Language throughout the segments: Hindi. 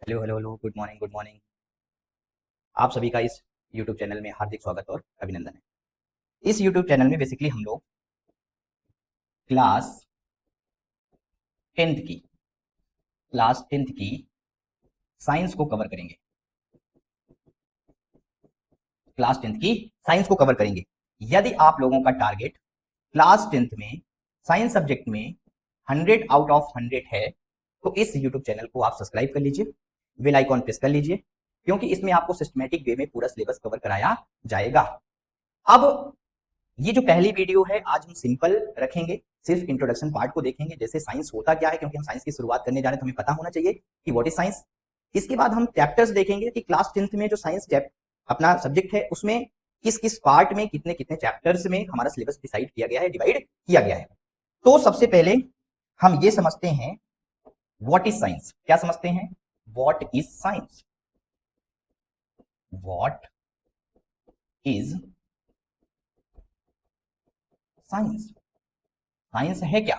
Hello hello hello, good morning good morning. आप सभी का इस यूट्यूब चैनल में हार्दिक स्वागत और अभिनंदन है। इस यूट्यूब चैनल में बेसिकली हम लोग क्लास 10th की क्लास 10th की साइंस को कवर करेंगे। क्लास 10th की साइंस को कवर करेंगे। यदि आप लोगों का टारगेट क्लास 10th में साइंस सब्जेक्ट में 100 आउट ऑफ 100 है तो इस यूट्यूब चैनल को आप सब्सक्राइब कर लीजिए, बेल आइकॉन प्रेस कर लीजिए, क्योंकि इसमें आपको सिस्टमेटिक वे में पूरा सिलेबस कवर कराया जाएगा। अब ये जो पहली वीडियो है आज हम सिंपल रखेंगे, सिर्फ इंट्रोडक्शन पार्ट को देखेंगे, जैसे साइंस होता क्या है, क्योंकि हम साइंस की शुरुआत करने जा रहे हैं तो हमें पता होना चाहिए कि व्हाट इज साइंस। इसके बाद हम चैप्टर्स देखेंगे कि क्लास 10th में जो साइंस अपना सब्जेक्ट है उसमें किस किस पार्ट में कितने कितने चैप्टर्स में हमारा सिलेबस डिसाइड किया गया है, डिवाइड किया गया है। तो सबसे पहले हम ये समझते हैं व्हाट इज साइंस। क्या समझते हैं? What is science? What is science? Science है क्या?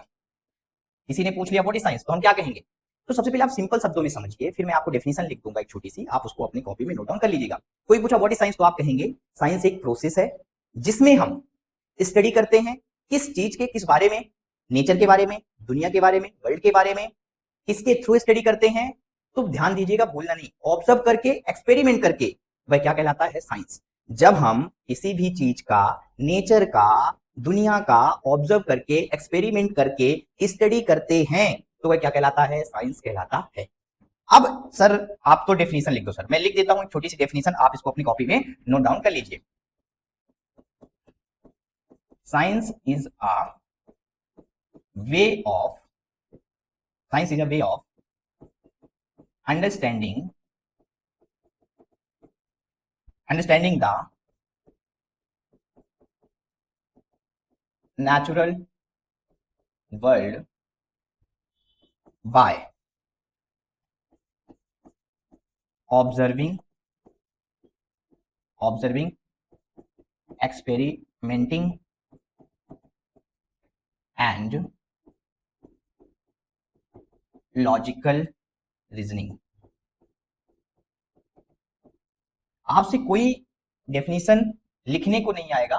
किसी ने पूछ लिया व्हाट इज साइंस तो हम क्या कहेंगे? तो सबसे पहले आप सिंपल शब्दों में समझिए, फिर मैं आपको डेफिनेशन लिख दूंगा एक छोटी सी, आप उसको अपनी कॉपी में नोट डाउन कर लीजिएगा। कोई पूछा व्हाट इज साइंस तो आप कहेंगे साइंस एक प्रोसेस है जिसमें हम स्टडी करते हैं किस चीज के किस बारे में, नेचर के बारे में, दुनिया के बारे में, वर्ल्ड के बारे में, किसके थ्रू स्टडी करते हैं। तो ध्यान दीजिएगा, भूलना नहीं, ऑब्जर्व करके, एक्सपेरिमेंट करके, वह क्या कहलाता है? साइंस। जब हम किसी भी चीज का, नेचर का, दुनिया का ऑब्जर्व करके, एक्सपेरिमेंट करके स्टडी करते हैं तो वह क्या कहलाता है? साइंस कहलाता है। अब सर आप तो डेफिनेशन लिख दो। सर मैं लिख देता हूं एक छोटी सी डेफिनेशन, आप इसको अपनी कॉपी में नोट डाउन कर लीजिए। Science is a way of science is a way of understanding the natural world by observing, experimenting and logical reasoning। आपसे कोई डेफिनेशन लिखने को नहीं आएगा,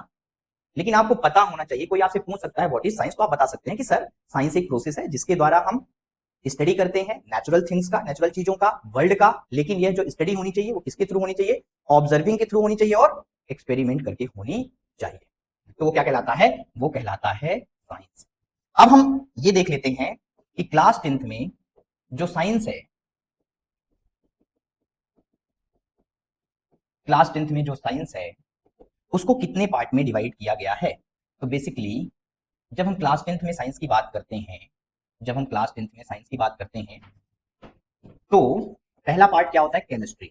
लेकिन आपको पता होना चाहिए। कोई आपसे पूछ सकता है व्हाट इज साइंस तो आप बता सकते हैं कि सर साइंस एक प्रोसेस है जिसके द्वारा हम स्टडी करते हैं नेचुरल थिंग्स का, नेचुरल चीजों का, वर्ल्ड का। लेकिन यह जो स्टडी होनी चाहिए वो किसके थ्रू होनी चाहिए? ऑब्जर्विंग के थ्रू होनी चाहिए और एक्सपेरिमेंट करके होनी चाहिए। तो वो क्या कहलाता है? वो कहलाता है साइंस। अब हम ये देख लेते हैं कि क्लास 10th में जो साइंस है, क्लास 10th में जो साइंस है उसको कितने पार्ट में डिवाइड किया गया है। तो बेसिकली जब हम क्लास 10th में साइंस की बात करते हैं, जब हम क्लास 10th में साइंस की बात करते हैं तो पहला पार्ट क्या होता है? केमिस्ट्री।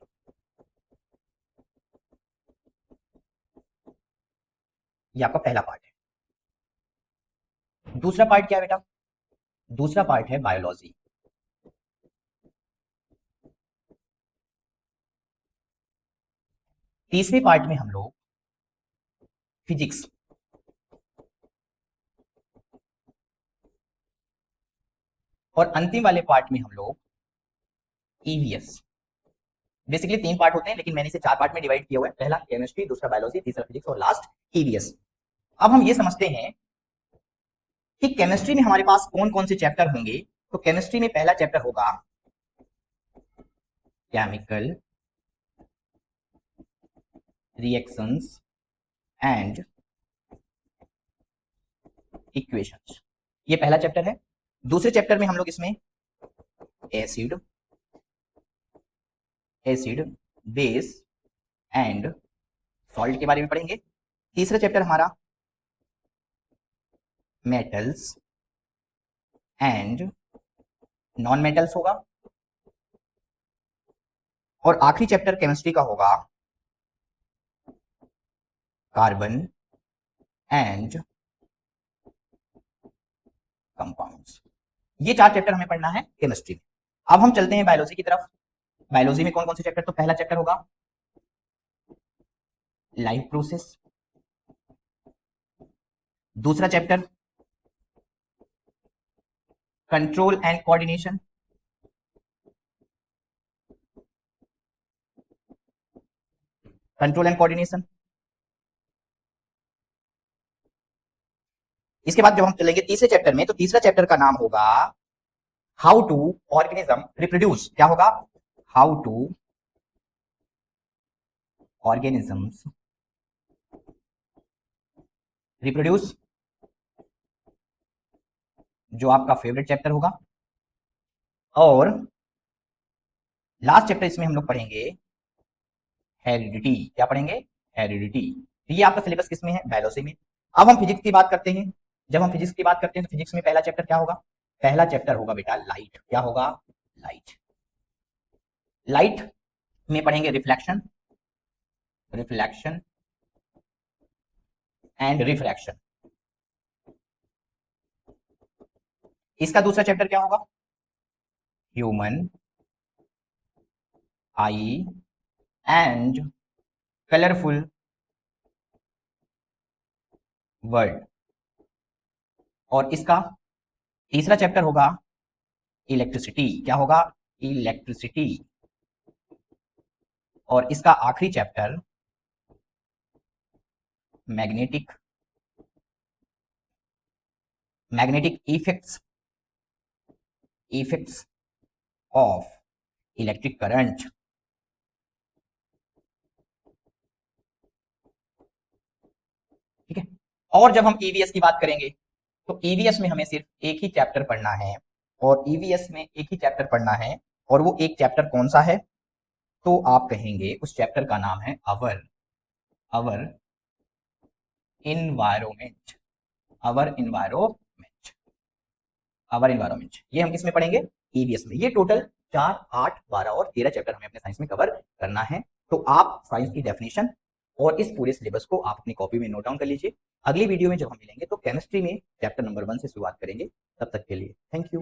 ये आपका पहला पार्ट है। दूसरा पार्ट क्या है बेटा? दूसरा पार्ट है बायोलॉजी। तीसरे पार्ट में हम लोग फिजिक्स, और अंतिम वाले पार्ट में हम लोग ईवीएस। बेसिकली 3 पार्ट होते हैं लेकिन मैंने इसे 4 पार्ट में डिवाइड किया हुआ है। पहला केमिस्ट्री, दूसरा बायोलॉजी, तीसरा फिजिक्स और लास्ट ईवीएस। अब हम ये समझते हैं कि केमिस्ट्री में हमारे पास कौन कौन से चैप्टर होंगे। तो केमिस्ट्री में पहला चैप्टर होगा केमिकल रिएक्शंस एंड इक्वेशंस, ये पहला चैप्टर है। दूसरे चैप्टर में हम लोग इसमें एसिड, बेस एंड सॉल्ट के बारे में पढ़ेंगे। तीसरा चैप्टर हमारा मेटल्स एंड नॉन मेटल्स होगा। और आखिरी चैप्टर केमिस्ट्री का होगा कार्बन एंड कंपाउंड्स। ये 4 चैप्टर हमें पढ़ना है केमिस्ट्री में। अब हम चलते हैं बायोलॉजी की तरफ। बायोलॉजी में कौन कौन से चैप्टर? तो पहला चैप्टर होगा लाइफ प्रोसेस। दूसरा chapter control and coordination. Control and coordination. इसके बाद जब हम चलेंगे तीसरे चैप्टर में, तो तीसरा चैप्टर का नाम होगा हाउ टू ऑर्गेनिज्म रिप्रोड्यूस। क्या होगा? हाउ टू ऑर्गेनिजम्स रिप्रोड्यूस, जो आपका फेवरेट चैप्टर होगा। और लास्ट चैप्टर इसमें हम लोग पढ़ेंगे हेरिडिटी। क्या पढ़ेंगे? हेरिडिटी। तो ये आपका सिलेबस किस में है? बायोलॉजी में। अब हम फिजिक्स की बात करते हैं। जब हम फिजिक्स की बात करते हैं तो फिजिक्स में पहला चैप्टर क्या होगा? पहला चैप्टर होगा बेटा लाइट। क्या होगा? लाइट। लाइट में पढ़ेंगे रिफ्लेक्शन, रिफ्लेक्शन एंड रिफ्रैक्शन। इसका दूसरा चैप्टर क्या होगा? Human I and colourful world. और इसका तीसरा चैप्टर होगा इलेक्ट्रिसिटी। क्या होगा? इलेक्ट्रिसिटी। और इसका आखिरी chapter magnetic, magnetic effects, effects of electric current. ठीक है। और जब हम ईवीएस की बात करेंगे तो ईवीएस में हमें सिर्फ एक ही चैप्टर पढ़ना है, और ईवीएस में एक ही चैप्टर पढ़ना है, और वो एक चैप्टर कौन सा है? तो आप कहेंगे उस चैप्टर का नाम है our our environment. Our environment, our environment. ये हम किस में पढ़ेंगे? ईवीएस में। ये टोटल 4, 8, 12 और 13 चैप्टर हमें अपने साइंस में कवर करना है। तो आप साइंस की डेफिनेशन और इस पूरे सिलेबस को आप अपनी कॉपी में नोट डाउन कर लीजिए। अगली वीडियो में जब हम मिलेंगे तो केमिस्ट्री में चैप्टर नंबर 1 से शुरुआत करेंगे। तब तक के लिए थैंक यू।